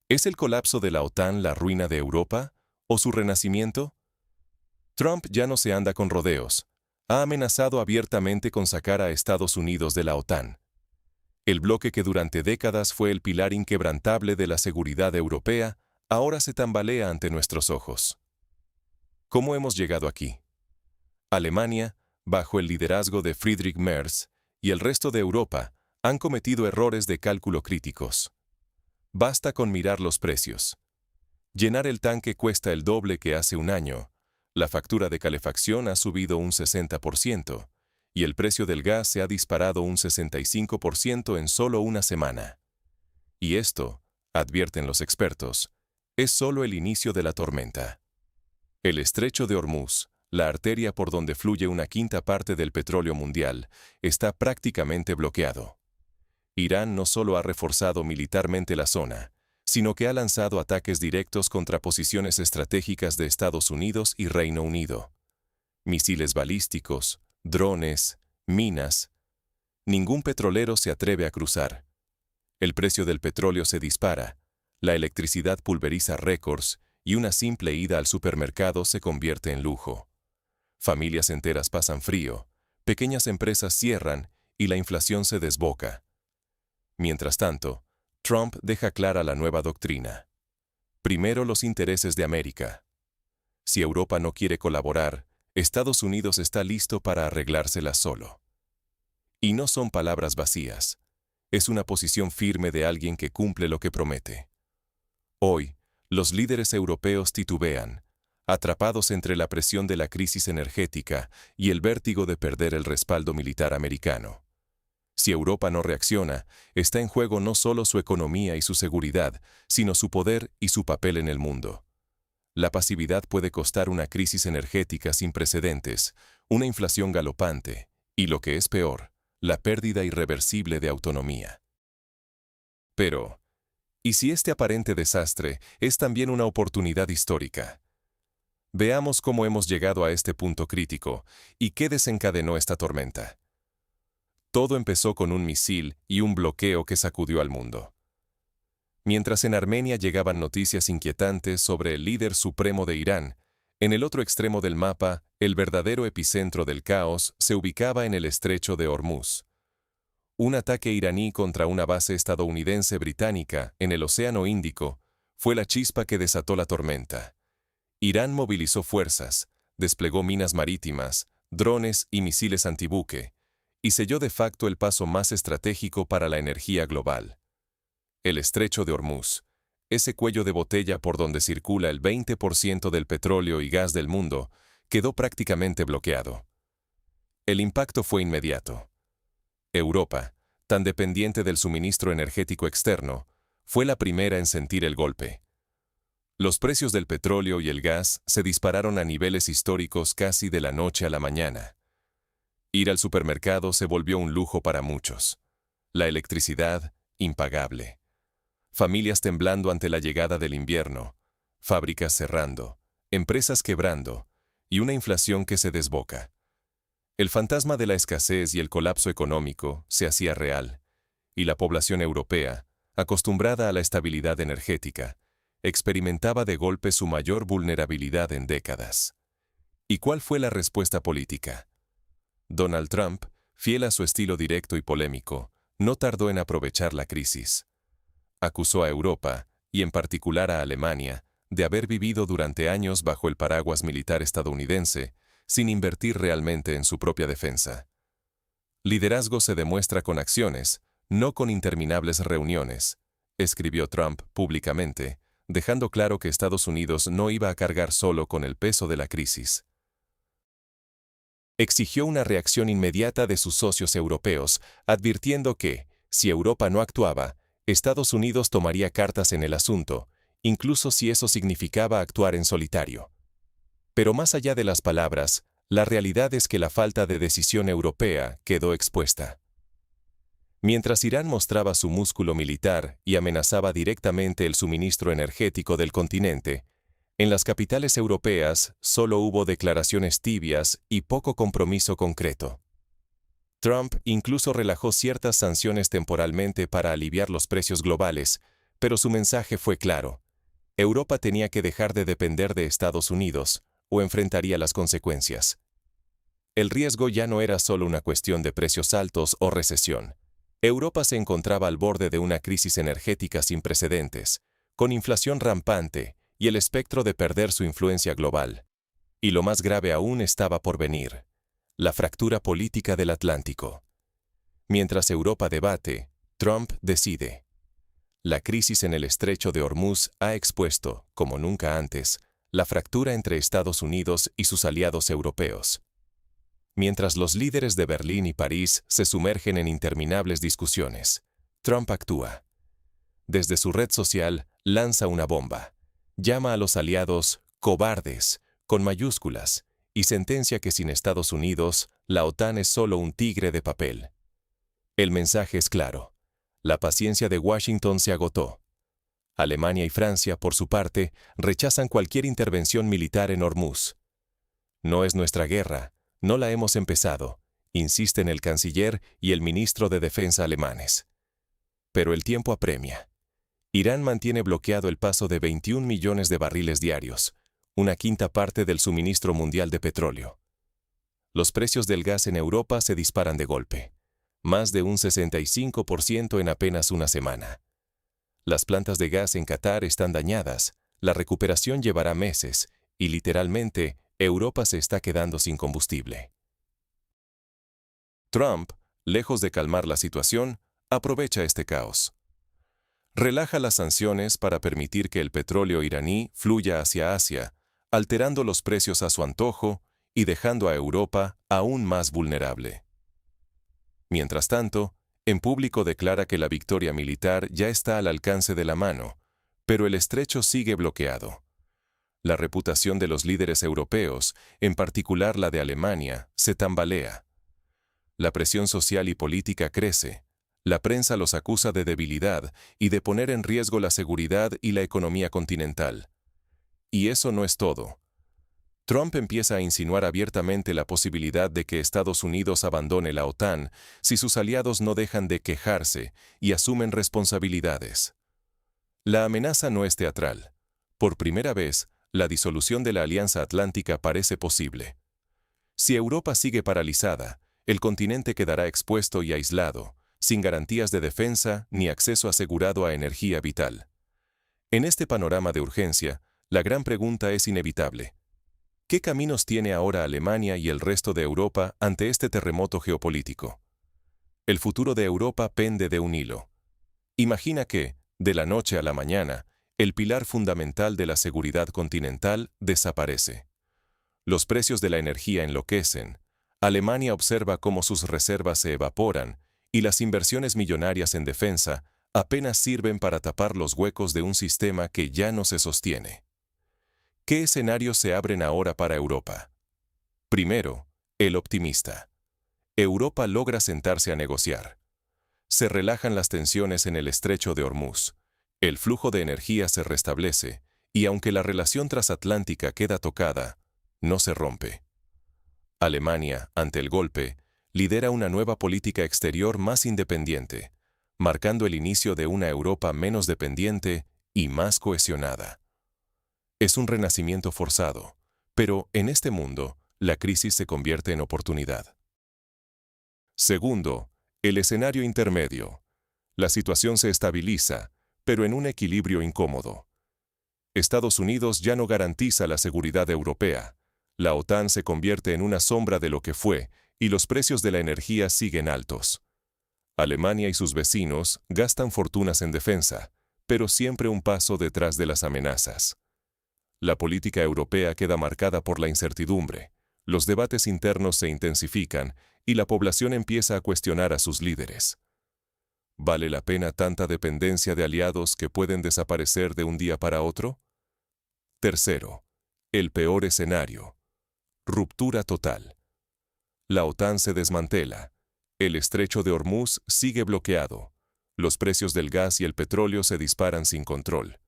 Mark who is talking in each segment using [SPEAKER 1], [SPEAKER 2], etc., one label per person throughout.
[SPEAKER 1] ¿Es el colapso de la OTAN la ruina de Europa? ¿O su renacimiento? Trump ya no se anda con rodeos. Ha amenazado abiertamente con sacar a Estados Unidos de la OTAN. El bloque que durante décadas fue el pilar inquebrantable de la seguridad europea, ahora se tambalea ante nuestros ojos. ¿Cómo hemos llegado aquí? Alemania, bajo el liderazgo de Friedrich Merz, y el resto de Europa, han cometido errores de cálculo críticos. Basta con mirar los precios. Llenar el tanque cuesta el doble que hace un año, la factura de calefacción ha subido un 60%, y el precio del gas se ha disparado un 65% en solo una semana. Y esto, advierten los expertos, es solo el inicio de la tormenta. El estrecho de Hormuz, la arteria por donde fluye una quinta parte del petróleo mundial, está prácticamente bloqueado. Irán no solo ha reforzado militarmente la zona, sino que ha lanzado ataques directos contra posiciones estratégicas de Estados Unidos y Reino Unido. Misiles balísticos, drones, minas. Ningún petrolero se atreve a cruzar. El precio del petróleo se dispara, la electricidad pulveriza récords y una simple ida al supermercado se convierte en lujo. Familias enteras pasan frío, pequeñas empresas cierran y la inflación se desboca. Mientras tanto, Trump deja clara la nueva doctrina. Primero los intereses de América. Si Europa no quiere colaborar, Estados Unidos está listo para arreglárselas solo. Y no son palabras vacías. Es una posición firme de alguien que cumple lo que promete. Hoy, los líderes europeos titubean, atrapados entre la presión de la crisis energética y el vértigo de perder el respaldo militar americano. Si Europa no reacciona, está en juego no solo su economía y su seguridad, sino su poder y su papel en el mundo. La pasividad puede costar una crisis energética sin precedentes, una inflación galopante, y lo que es peor, la pérdida irreversible de autonomía. Pero, ¿y si este aparente desastre es también una oportunidad histórica? Veamos cómo hemos llegado a este punto crítico y qué desencadenó esta tormenta. Todo empezó con un misil y un bloqueo que sacudió al mundo. Mientras en Armenia llegaban noticias inquietantes sobre el líder supremo de Irán, en el otro extremo del mapa, el verdadero epicentro del caos se ubicaba en el estrecho de Hormuz. Un ataque iraní contra una base estadounidense británica en el Océano Índico fue la chispa que desató la tormenta. Irán movilizó fuerzas, desplegó minas marítimas, drones y misiles antibuque, y selló de facto el paso más estratégico para la energía global. El estrecho de Hormuz, ese cuello de botella por donde circula el 20% del petróleo y gas del mundo, quedó prácticamente bloqueado. El impacto fue inmediato. Europa, tan dependiente del suministro energético externo, fue la primera en sentir el golpe. Los precios del petróleo y el gas se dispararon a niveles históricos casi de la noche a la mañana. Ir al supermercado se volvió un lujo para muchos. La electricidad, impagable. Familias temblando ante la llegada del invierno, fábricas cerrando, empresas quebrando, y una inflación que se desboca. El fantasma de la escasez y el colapso económico se hacía real, y la población europea, acostumbrada a la estabilidad energética, experimentaba de golpe su mayor vulnerabilidad en décadas. ¿Y cuál fue la respuesta política? Donald Trump, fiel a su estilo directo y polémico, no tardó en aprovechar la crisis. Acusó a Europa, y en particular a Alemania, de haber vivido durante años bajo el paraguas militar estadounidense, sin invertir realmente en su propia defensa. Liderazgo se demuestra con acciones, no con interminables reuniones, escribió Trump públicamente, dejando claro que Estados Unidos no iba a cargar solo con el peso de la crisis. Exigió una reacción inmediata de sus socios europeos, advirtiendo que, si Europa no actuaba, Estados Unidos tomaría cartas en el asunto, incluso si eso significaba actuar en solitario. Pero más allá de las palabras, la realidad es que la falta de decisión europea quedó expuesta. Mientras Irán mostraba su músculo militar y amenazaba directamente el suministro energético del continente, en las capitales europeas solo hubo declaraciones tibias y poco compromiso concreto. Trump incluso relajó ciertas sanciones temporalmente para aliviar los precios globales, Pero su mensaje fue claro. Europa tenía que dejar de depender de Estados Unidos, o enfrentaría las consecuencias. El riesgo ya no era solo una cuestión de precios altos o recesión. Europa se encontraba al borde de una crisis energética sin precedentes, con inflación rampante y el espectro de perder su influencia global. Y lo más grave aún estaba por venir: la fractura política del Atlántico. Mientras Europa debate, Trump decide. La crisis en el estrecho de Hormuz ha expuesto, como nunca antes, la fractura entre Estados Unidos y sus aliados europeos. Mientras los líderes de Berlín y París se sumergen en interminables discusiones, Trump actúa. Desde su red social, lanza una bomba. Llama a los aliados cobardes, con mayúsculas, y sentencia que sin Estados Unidos, la OTAN es solo un tigre de papel. El mensaje es claro. La paciencia de Washington se agotó. Alemania y Francia, por su parte, rechazan cualquier intervención militar en Hormuz. No es nuestra guerra, no la hemos empezado, insisten el canciller y el ministro de Defensa alemanes. Pero el tiempo apremia. Irán mantiene bloqueado el paso de 21 millones de barriles diarios, una quinta parte del suministro mundial de petróleo. Los precios del gas en Europa se disparan de golpe. Más de un 65% en apenas una semana. Las plantas de gas en Qatar están dañadas, la recuperación llevará meses, y literalmente, Europa se está quedando sin combustible. Trump, lejos de calmar la situación, aprovecha este caos. Relaja las sanciones para permitir que el petróleo iraní fluya hacia Asia, alterando los precios a su antojo y dejando a Europa aún más vulnerable. Mientras tanto, en público declara que la victoria militar ya está al alcance de la mano, pero el estrecho sigue bloqueado. La reputación de los líderes europeos, en particular la de Alemania, se tambalea. La presión social y política crece. La prensa los acusa de debilidad y de poner en riesgo la seguridad y la economía continental. Y eso no es todo. Trump empieza a insinuar abiertamente la posibilidad de que Estados Unidos abandone la OTAN si sus aliados no dejan de quejarse y asumen responsabilidades. La amenaza no es teatral. Por primera vez, la disolución de la Alianza Atlántica parece posible. Si Europa sigue paralizada, el continente quedará expuesto y aislado, sin garantías de defensa ni acceso asegurado a energía vital. En este panorama de urgencia, la gran pregunta es inevitable. ¿Qué caminos tiene ahora Alemania y el resto de Europa ante este terremoto geopolítico? El futuro de Europa pende de un hilo. Imagina que, de la noche a la mañana, el pilar fundamental de la seguridad continental desaparece. Los precios de la energía enloquecen, Alemania observa cómo sus reservas se evaporan y las inversiones millonarias en defensa apenas sirven para tapar los huecos de un sistema que ya no se sostiene. ¿Qué escenarios se abren ahora para Europa? Primero, el optimista. Europa logra sentarse a negociar. Se relajan las tensiones en el estrecho de Hormuz. El flujo de energía se restablece, y aunque la relación transatlántica queda tocada, no se rompe. Alemania, ante el golpe, lidera una nueva política exterior más independiente, marcando el inicio de una Europa menos dependiente y más cohesionada. Es un renacimiento forzado, pero en este mundo, la crisis se convierte en oportunidad. Segundo, el escenario intermedio. La situación se estabiliza, pero en un equilibrio incómodo. Estados Unidos ya no garantiza la seguridad europea. La OTAN se convierte en una sombra de lo que fue, y los precios de la energía siguen altos. Alemania y sus vecinos gastan fortunas en defensa, pero siempre un paso detrás de las amenazas. La política europea queda marcada por la incertidumbre, los debates internos se intensifican y la población empieza a cuestionar a sus líderes. ¿Vale la pena tanta dependencia de aliados que pueden desaparecer de un día para otro? Tercero, el peor escenario. Ruptura total. La OTAN se desmantela. El estrecho de Hormuz sigue bloqueado. Los precios del gas y el petróleo se disparan sin control.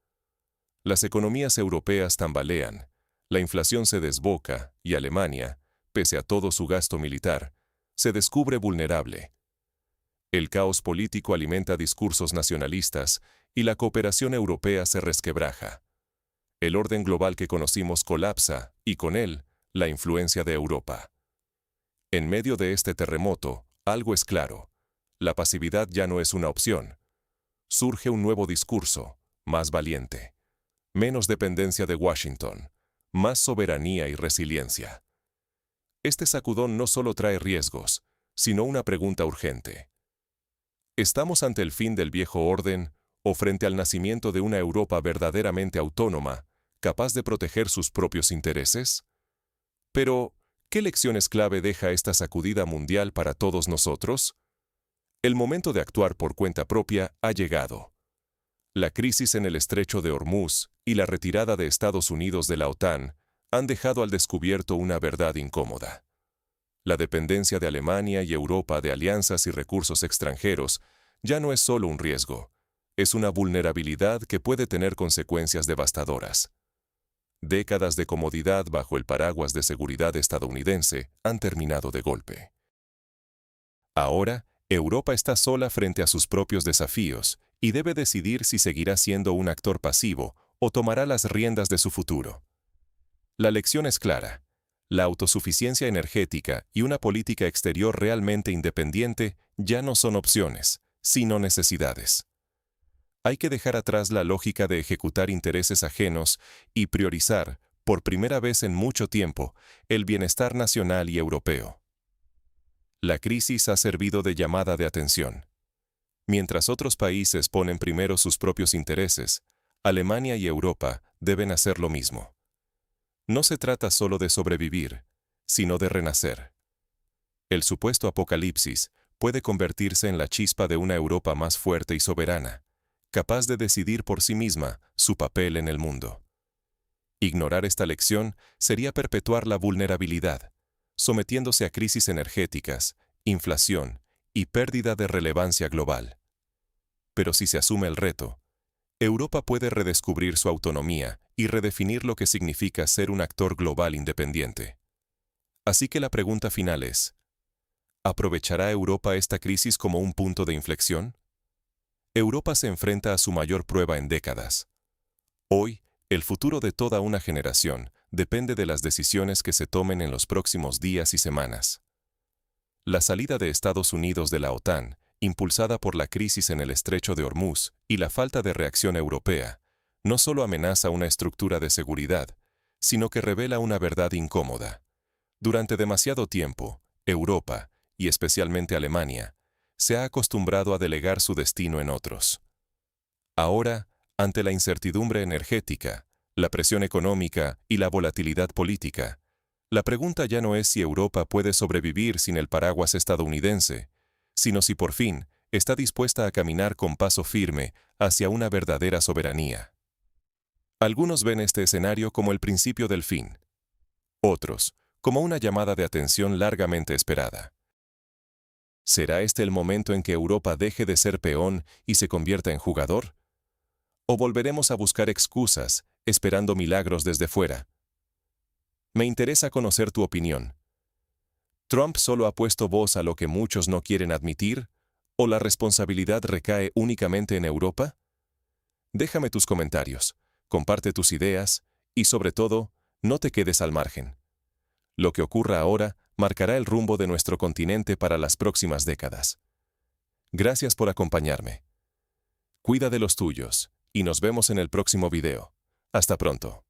[SPEAKER 1] Las economías europeas tambalean, la inflación se desboca y Alemania, pese a todo su gasto militar, se descubre vulnerable. El caos político alimenta discursos nacionalistas y la cooperación europea se resquebraja. El orden global que conocimos colapsa y con él, la influencia de Europa. En medio de este terremoto, algo es claro. La pasividad ya no es una opción. Surge un nuevo discurso, más valiente. Menos dependencia de Washington, más soberanía y resiliencia. Este sacudón no solo trae riesgos, sino una pregunta urgente. ¿Estamos ante el fin del viejo orden o frente al nacimiento de una Europa verdaderamente autónoma, capaz de proteger sus propios intereses? Pero, ¿qué lecciones clave deja esta sacudida mundial para todos nosotros? El momento de actuar por cuenta propia ha llegado. La crisis en el estrecho de Hormuz y la retirada de Estados Unidos de la OTAN han dejado al descubierto una verdad incómoda. La dependencia de Alemania y Europa de alianzas y recursos extranjeros ya no es solo un riesgo, es una vulnerabilidad que puede tener consecuencias devastadoras. Décadas de comodidad bajo el paraguas de seguridad estadounidense han terminado de golpe. Ahora, Europa está sola frente a sus propios desafíos y debe decidir si seguirá siendo un actor pasivo o tomará las riendas de su futuro. La lección es clara. La autosuficiencia energética y una política exterior realmente independiente ya no son opciones, sino necesidades. Hay que dejar atrás la lógica de ejecutar intereses ajenos y priorizar, por primera vez en mucho tiempo, el bienestar nacional y europeo. La crisis ha servido de llamada de atención. Mientras otros países ponen primero sus propios intereses, Alemania y Europa deben hacer lo mismo. No se trata solo de sobrevivir, sino de renacer. El supuesto apocalipsis puede convertirse en la chispa de una Europa más fuerte y soberana, capaz de decidir por sí misma su papel en el mundo. Ignorar esta lección sería perpetuar la vulnerabilidad, sometiéndose a crisis energéticas, inflación y pérdida de relevancia global. Pero si se asume el reto, Europa puede redescubrir su autonomía y redefinir lo que significa ser un actor global independiente. Así que la pregunta final es, ¿aprovechará Europa esta crisis como un punto de inflexión? Europa se enfrenta a su mayor prueba en décadas. Hoy, el futuro de toda una generación depende de las decisiones que se tomen en los próximos días y semanas. La salida de Estados Unidos de la OTAN, impulsada por la crisis en el estrecho de Hormuz y la falta de reacción europea, no solo amenaza una estructura de seguridad, sino que revela una verdad incómoda. Durante demasiado tiempo, Europa, y especialmente Alemania, se ha acostumbrado a delegar su destino en otros. Ahora, ante la incertidumbre energética, la presión económica y la volatilidad política, la pregunta ya no es si Europa puede sobrevivir sin el paraguas estadounidense, sino si por fin está dispuesta a caminar con paso firme hacia una verdadera soberanía. Algunos ven este escenario como el principio del fin. Otros, como una llamada de atención largamente esperada. ¿Será este el momento en que Europa deje de ser peón y se convierta en jugador? ¿O volveremos a buscar excusas, esperando milagros desde fuera? Me interesa conocer tu opinión. ¿Trump solo ha puesto voz a lo que muchos no quieren admitir? ¿O la responsabilidad recae únicamente en Europa? Déjame tus comentarios, comparte tus ideas y, sobre todo, no te quedes al margen. Lo que ocurra ahora marcará el rumbo de nuestro continente para las próximas décadas. Gracias por acompañarme. Cuida de los tuyos y nos vemos en el próximo video. Hasta pronto.